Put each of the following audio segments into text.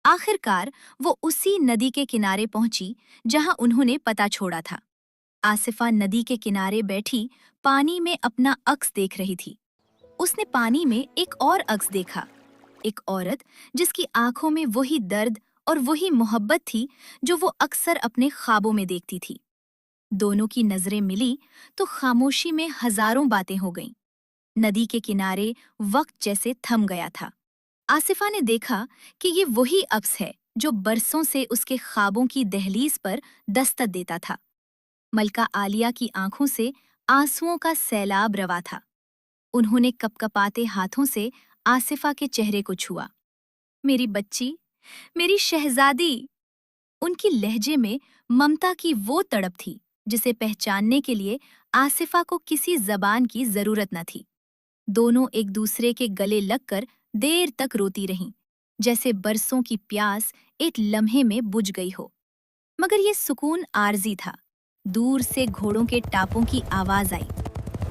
आखिरकार वो उसी नदी के किनारे पहुंची जहां उन्होंने पता छोड़ा था। आसिफा नदी के किनारे बैठी पानी में अपना अक्स देख रही थी। उसने पानी में एक और अक्स देखा, एक औरत जिसकी आंखों में वही दर्द और वही मोहब्बत थी जो वो अक्सर अपने ख्वाबों में देखती थी। दोनों की नजरें मिली तो खामोशी में हजारों बातें हो गईं। नदी के किनारे वक्त जैसे थम गया था। आसिफा ने देखा कि ये वही अक्स है जो बरसों से उसके ख्वाबों की दहलीज पर दस्तक देता था। मलका आलिया की आंखों से आंसुओं का सैलाब रवा था। उन्होंने कपकपाते हाथों से आसिफा के चेहरे को छुआ। मेरी बच्ची, मेरी शहजादी। उनकी लहजे में ममता की वो तड़प थी जिसे पहचानने के लिए आसिफा को किसी जबान की जरूरत न थी। दोनों एक दूसरे के गले लगकर देर तक रोती रहीं, जैसे बरसों की प्यास एक लम्हे में बुझ गई हो। मगर ये सुकून आरजी था। दूर से घोड़ों के टापों की आवाज आई।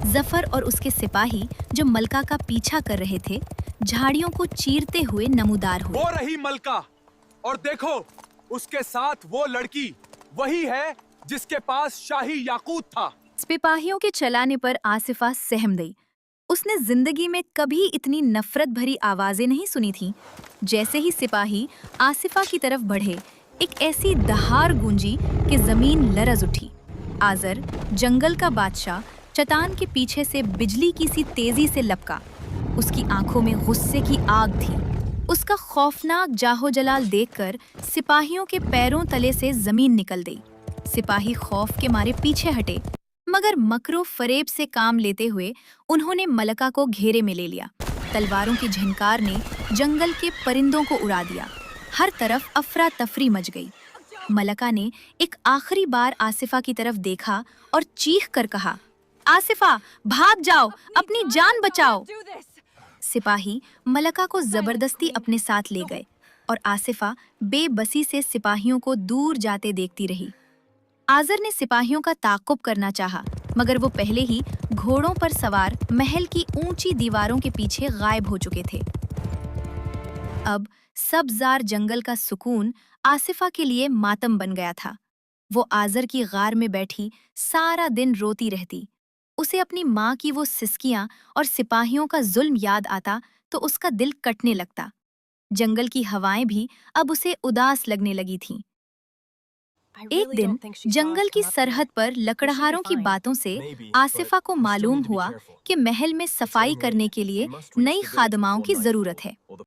जफर और उसके सिपाही जो मलका का पीछा कर रहे थे, झाड़ियों को चीरते हुए नमूदार हुए। वो रही मलका, और देखो उसके साथ वो लड़की, वही है जिसके पास शाही याकूत था। सिपाहियों के चलाने पर आसिफा सहम गई। उसने जिंदगी में कभी इतनी नफरत भरी आवाजें नहीं सुनी थीं। जैसे ही सिपाही आसिफा की तरफ बढ़े, एक ऐसी दहाड़ गूंजी कि जमीन लरज उठी। आजर, जंगल का बादशाह, चट्टान के पीछे से बिजली की सी तेजी से लपका। उसकी आंखों में गुस्से की आग थी। उसका खौफनाक जाहो जलाल देखकर सिपाहियों के पैरों तले से जमीन निकल गई। सिपाही खौफ के मारे पीछे हटे, मगर मकरो फरेब से काम लेते हुए उन्होंने मलका को घेरे में ले लिया। तलवारों की झनकार ने जंगल के परिंदों को उड़ा दिया। हर तरफ अफरा तफरी मच गई। मलका ने एक आखिरी बार आसिफा की तरफ देखा और चीख कर कहा, आसिफा, भाग जाओ, अपनी जान बचाओ। सिपाही मलका को जबरदस्ती अपने साथ ले गए और आसिफा बेबसी से सिपाहियों को दूर जाते देखती रही। आजर ने सिपाहियों का ताक़ुब करना चाहा, मगर वो पहले ही घोड़ों पर सवार महल की ऊंची दीवारों के पीछे गायब हो चुके थे। अब सब्ज़ार जंगल का सुकून आसिफा के लिए मातम बन गया था। वो आजर की गार में बैठी सारा दिन रोती रहती। उसे अपनी माँ की वो सिसकियां और सिपाहियों का जुल्म याद आता तो उसका दिल कटने लगता। जंगल की हवाएं भी अब उसे उदास लगने लगी थीं। एक दिन जंगल की सरहद पर लकड़हारों की बातों से आसिफा को मालूम हुआ कि महल में सफाई करने के लिए नई खादमाओं की जरूरत है।